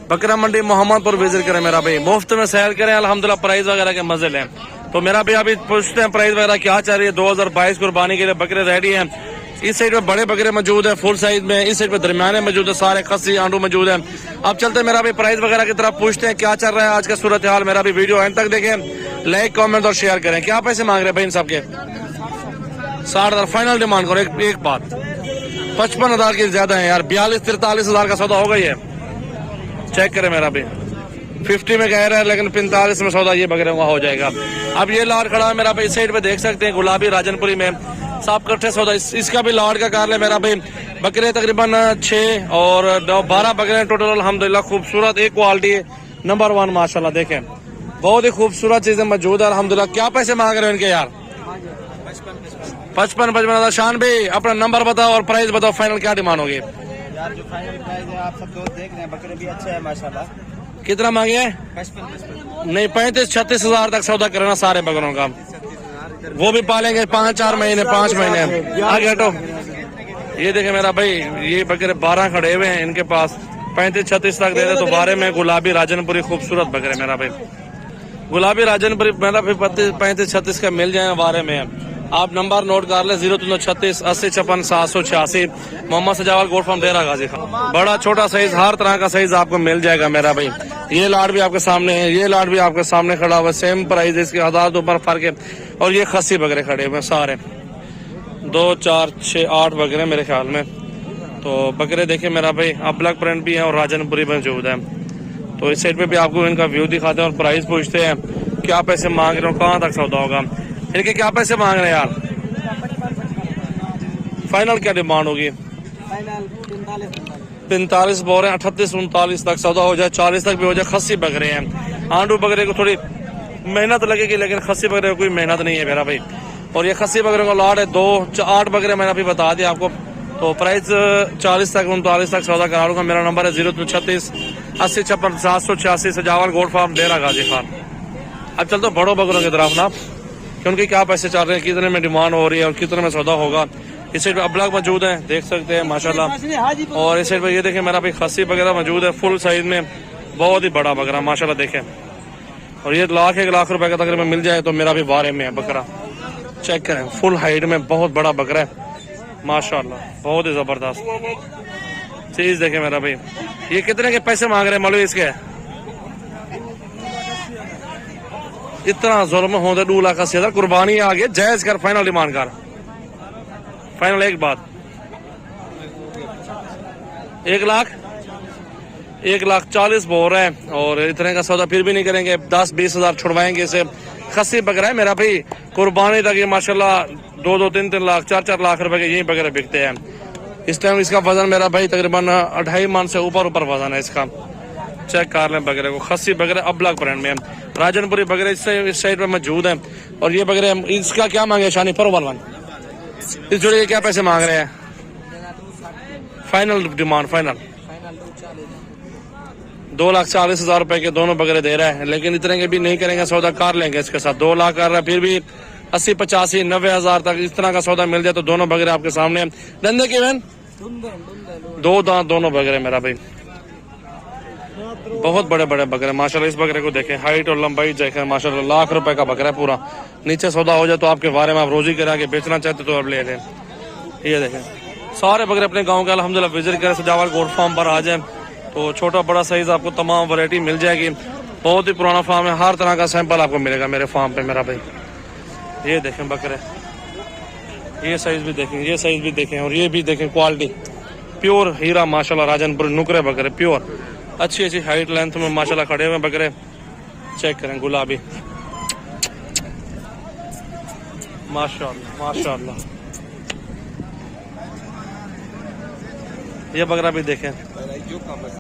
बकरा मंडी मोहम्मदपुर विजिट करें मेरा भाई, मुफ्त में सैर करें, अल्हम्दुलिल्लाह प्राइस वगैरह के मजे लें। तो मेरा भाई अभी पूछते हैं प्राइस वगैरह क्या चल रही है। 2022 कुर्बानी के लिए बकरे रेडी हैं। इस साइड पे बड़े बकरे मौजूद है फुल साइज में, इस साइड पे दरमियाने मौजूद है, सारे खस्सी आंडू मौजूद है। अब चलते हैं मेरा भी प्राइस वगैरह की तरफ, पूछते हैं क्या चल रहा है आज का सूरत हाल। मेरा भी वीडियो एंड तक देखें, लाइक कमेंट और शेयर करें। क्या पैसे मांग रहे हैं भाई इन सबके? 60,000 फाइनल डिमांड करो। एक बात 55,000 की ज्यादा है यार, 42-43,000 का सौदा हो गई है। चेक करें मेरा भी 50 में कह रहा है, लेकिन 45 में सौदा ये बकरे का हो जाएगा। अब ये लाड खड़ा है मेरा भाई, इस साइड पे देख सकते हैं गुलाबी राजनपुरी में साफ कट्ठे सौदा। इसका भी लाड का कार है मेरा भाई। बकरे तकरीबन 6 और 12 बकरे टोटल अल्हम्दुलिल्लाह खूबसूरत, एक क्वालिटी नंबर 1 माशाल्लाह। देखें बहुत ही खूबसूरत चीजें मौजूद है अल्हम्दुलिल्लाह। क्या पैसे मांग रहे हैं इनके यार? 55,000। शान भाई अपना नंबर बताओ और प्राइस बताओ, फाइनल क्या डिमांड होगी यार? जो फाइनल प्राइस है आप सब तो देख रहे हैं, बकरे भी अच्छे हैं माशाल्लाह। कितना मांगे? 55 नहीं 35-36,000 तक सौदा करना सारे बकरों का। वो भी पालेंगे 5-4 महीने 5 महीने आगे हटो। ये देखे मेरा भाई, ये बकरे 12 खड़े हुए हैं इनके पास, 35-36 तक दे दे तो बारे में गुलाबी राजनपुरी खूबसूरत बकरे मेरा भाई। गुलाबी राजनपुरी मेरा भाई 35-36 का मिल जाए बारे में। आप नंबर नोट कर ले 0336 80 56 786। मोहम्मद सजावल गोट फार्म देरा गाजी खान। बड़ा छोटा साइज हर तरह का साइज आपको मिल जाएगा मेरा भाई। ये लाड भी आपके सामने है, ये लाड भी आपके सामने खड़ा हुआ, सेम प्राइस इसके 1000 ऊपर फर्क है। और ये खस्सी बकरे खड़े हुए सारे 2 4 6 8 बकरे मेरे ख्याल में। तो बकरे देखे मेरा भाई, अब ब्लैक प्रिंट भी है और राजनपुरी मौजूद है। तो इस साइड पे भी आपको इनका व्यू दिखाते हैं और प्राइस पूछते हैं क्या पैसे मांग रहे हो, कहाँ तक सौदा होगा। इनके क्या पैसे मांग रहे हैं यार? फाइनल क्या डिमांड होगी? 45 बोल रहे हैं, 38-39 तक सौदा हो जाए, 40 तक भी हो जाए। खस्सी बकरे हैं, आंडू बकरे को थोड़ी मेहनत लगेगी, लेकिन खस्सी बकरे को कोई मेहनत नहीं है मेरा भाई। और ये खस्सी बकरे का लॉट है 2-8 बकरे मैंने अभी बता दिया आपको। तो प्राइस 40 तक 39 तक सौदा करा लूंगा। मेरा नंबर है 0336 80 56 786। सजावल गोट फार्म देरा गाजी खान। अब चलते बड़ों बकरों की तरफ ना, कि उनके क्या पैसे चल रहे हैं, कितने में डिमांड हो रही है और कितने में सौदा होगा। इस साइड पे अबलग मौजूद है, देख सकते हैं माशाल्लाह। और इस साइड पे ये देखें मेरा भाई खस्सी वगैरह मौजूद है फुल साइज में, बहुत ही बड़ा बकरा माशाल्लाह देखें। और ये 1 लाख रुपए का तकरीबन मिल जाए तो मेरा भी बारे में है बकरा। चेक करें फुल हाइट में बहुत बड़ा बकरा है माशाल्लाह, बहुत ही जबरदस्त चीज देखे मेरा भाई। ये कितने के पैसे मांग रहे हैं मालूम इसके? इतना जुल्म होता 2 लाख 80,000 कुर्बानी आ गई, जायज कर, फाइनल डिमांड कर, फाइनल। एक बात 1,40,000 बोल रहे हैं और इतने का सौदा फिर भी नहीं करेंगे। 10-20,000 छुड़वाएंगे इसे। खस्सी बकरा है मेरा भाई, कुर्बानी तक ये माशाल्लाह 2-2 3-3 लाख 4-4 लाख रुपए के यही बकरे बिकते हैं इस टाइम। इसका वजन मेरा भाई तकरीबन 2.5 मन से ऊपर वजन है इसका। चेक कर लें बकरे को, खस्सी बकरे अबलग ब्रांड में राजनपुरी बकरे इस साइड पे मौजूद है। और ये बकरे इसका क्या मांगे शानी परवान? इस जोड़े के क्या पैसे मांग रहे हैं? फाइनल डिमांड फाइनल 2,40,000 रुपए के दोनों बकरे दे रहा है, लेकिन इतने के भी नहीं करेंगे सौदा, कर लेंगे इसके साथ। 2 लाख कर रहा है, फिर भी 80 85 90,000 तक इस तरह का सौदा मिल जाए तो दोनों बकरे आपके सामने। धंधे के बहन 2 दांत दोनों बकरे मेरा भाई, बहुत बड़े बड़े बकरे माशाल्लाह। इस बकरे को देखें, हाइट और लंबाई देखें माशाल्लाह, 1 लाख रुपए का बकरा पूरा। नीचे सौदा हो जाए तो आपके बारे में आप रोजी करा के बेचना चाहते तो आप ले लें। ये देखें सारे बकरे अपने गांव के अल्हम्दुलिल्लाह विजिट करें, सजावल गोट फार्म पर आ जाए तो छोटा बड़ा साइज आपको तमाम वैरायटी मिल जाएगी। बहुत ही पुराना फार्म है, हर तरह का सैंपल आपको मिलेगा मेरे फार्म पे मेरा भाई। ये देखें बकरे, ये साइज भी देखें, ये साइज भी देखें, और ये भी देखें क्वालिटी प्योर हीरा माशाल्लाह। राजनपुर नुकरे बकरे प्योर, अच्छी अच्छी हाइट लेंथ में माशाल्लाह खड़े हुए बकरे। चेक करें गुलाबी माशाल्लाह माशाल्लाह। ये बकरा भी देखें।